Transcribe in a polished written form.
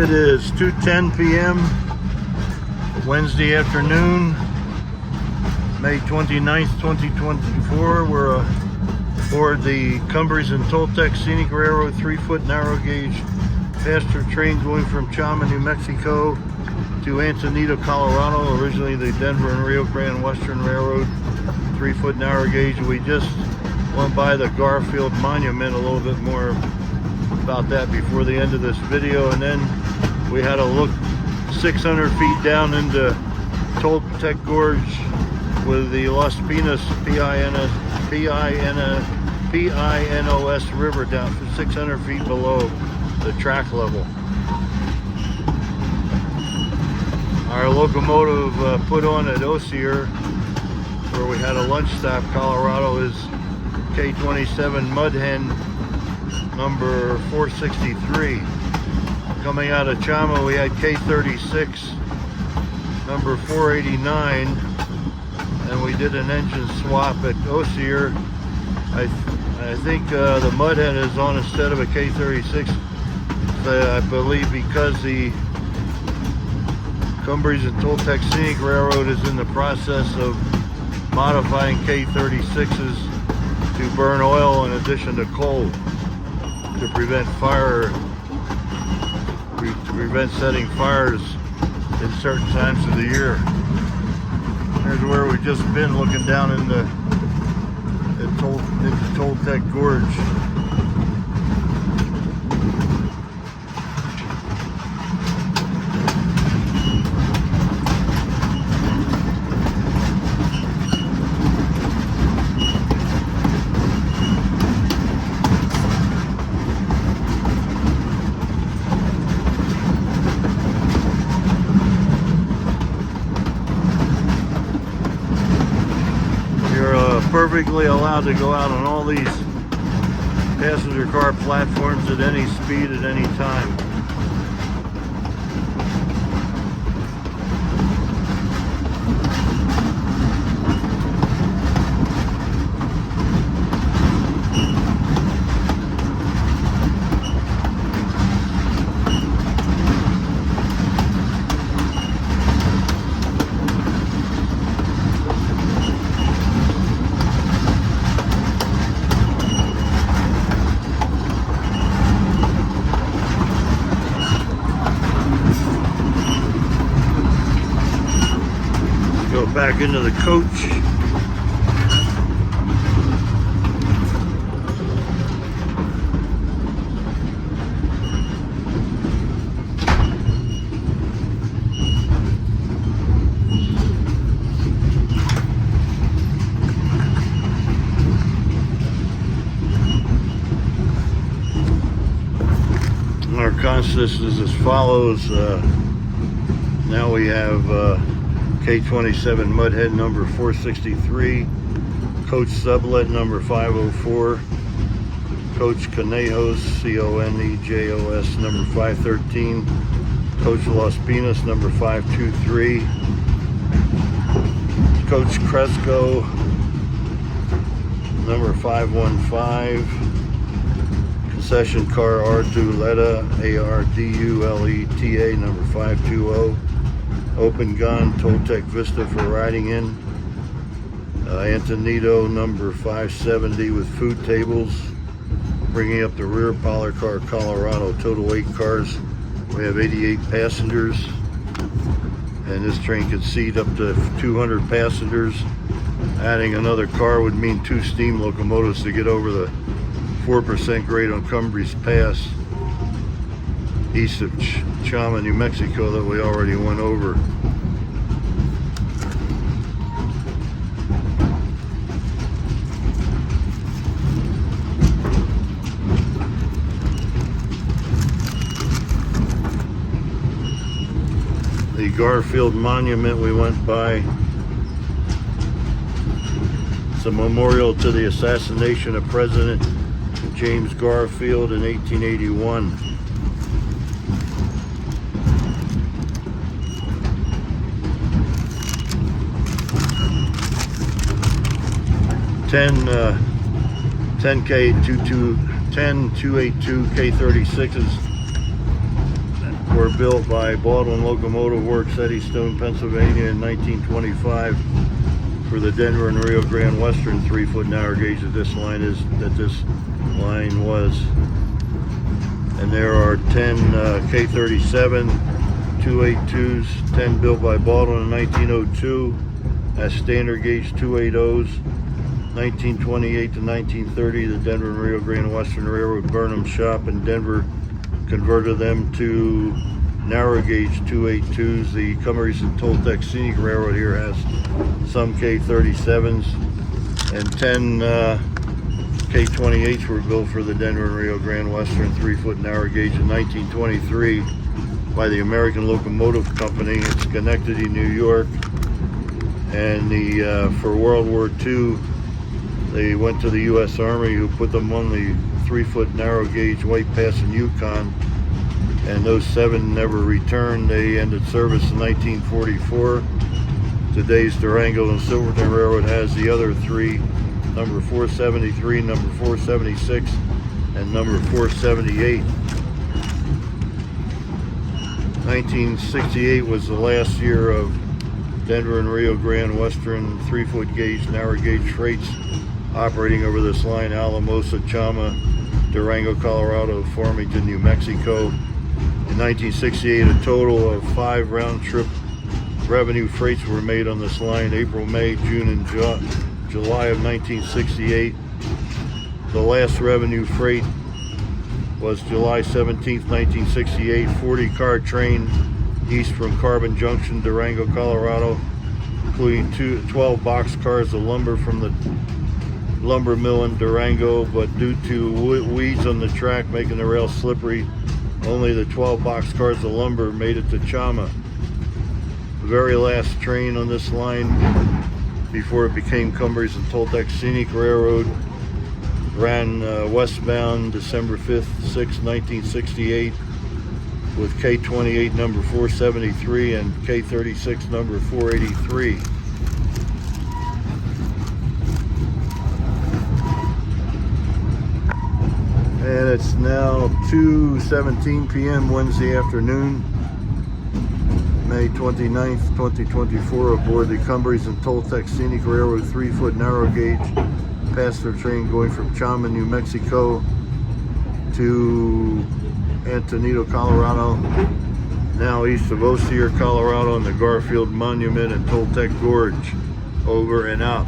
It is 2:10 p.m. Wednesday afternoon, May 29th, 2024. We're aboard the Cumbres and Toltec Scenic Railroad 3-foot narrow gauge passenger train going from Chama, New Mexico to Antonito, Colorado. Originally the Denver and Rio Grande Western Railroad 3-foot narrow gauge. We just went by the Garfield monument, a little bit more about that before the end of this video, and then we had a look 600 feet down into Toltec Gorge with the Los Pinos Pinos River down 600 feet below the track level. Our locomotive put on at Osier, where we had a lunch stop, Colorado, is K27 Mudhen number 463. Coming out of Chama, we had K36 number 489, and we did an engine swap at Osier. I think the Mudhen is on instead of a K36, I believe, because the Cumbres and Toltec Scenic Railroad is in the process of modifying K36s to burn oil in addition to coal to prevent fire, to prevent setting fires in certain times of the year. Here's where we've just been, looking down into Toltec Gorge. Perfectly allowed to go out on all these passenger car platforms at any speed at any time. Back into the coach. Our consist is as follows. Now we have K27 Mudhen number 463, Coach Sublet number 504, Coach Conejos, C-O-N-E-J-O-S number 513, Coach Los Pinos number 523, Coach Cresco number 515, Concession Car Arduleta, A-R-D-U-L-E-T-A number 520, Open Gun Toltec Vista for riding in, Antonito number 570 with food tables, bringing up the rear Polar Car Colorado. Total 8 cars. We have 88 passengers, and this train could seat up to 200 passengers. Adding another car would mean 2 steam locomotives to get over the 4% grade on Cumbres Pass east of Chama, New Mexico, that we already went over. The Garfield monument we went by. It's a memorial to the assassination of President James Garfield in 1881. Ten 282 K36s were built by Baldwin Locomotive Works, Eddystone, Pennsylvania in 1925 for the Denver and Rio Grande Western 3-foot narrow gauge that this line was. And there are 10 K27 282s, 10 built by Baldwin in 1902 as standard gauge 280s. 1928 to 1930, the Denver and Rio Grande Western Railroad Burnham shop in Denver converted them to narrow gauge 282s. The Cumbres and Toltec Scenic Railroad here has some K37s, and 10 K28s were built for the Denver and Rio Grande Western 3-foot narrow gauge in 1923 by the American Locomotive Company in Schenectady, New York. And for World War II, they went to the U.S. Army, who put them on the 3-foot narrow gauge White Pass in Yukon, and those 7 never returned. They ended service in 1944. Today's Durango and Silverton Railroad has the other 3, number 473, number 476, and number 478. 1968 was the last year of Denver and Rio Grande Western 3-foot gauge narrow gauge freights operating over this line: Alamosa, Chama, Durango, Colorado, Farmington, New Mexico. In 1968, a total of 5 round-trip revenue freights were made on this line: April, May, June, and July of 1968. The last revenue freight was July 17, 1968, 40-car train east from Carbon Junction, Durango, Colorado, including 12 boxcars of lumber from the lumber mill in Durango, but due to weeds on the track making the rail slippery, only the 12 boxcars of lumber made it to Chama. The very last train on this line before it became Cumbres and Toltec Scenic Railroad ran westbound December 5th, 6th, 1968 with K28 number 473 and K36 number 483. And it's now 2:17 p.m. Wednesday afternoon, May 29th, 2024, aboard the Cumbres and Toltec Scenic Railroad 3-foot narrow gauge passenger train going from Chama, New Mexico to Antonito, Colorado, now east of Osier, Colorado, and the Garfield Monument and Toltec Gorge. Over and out.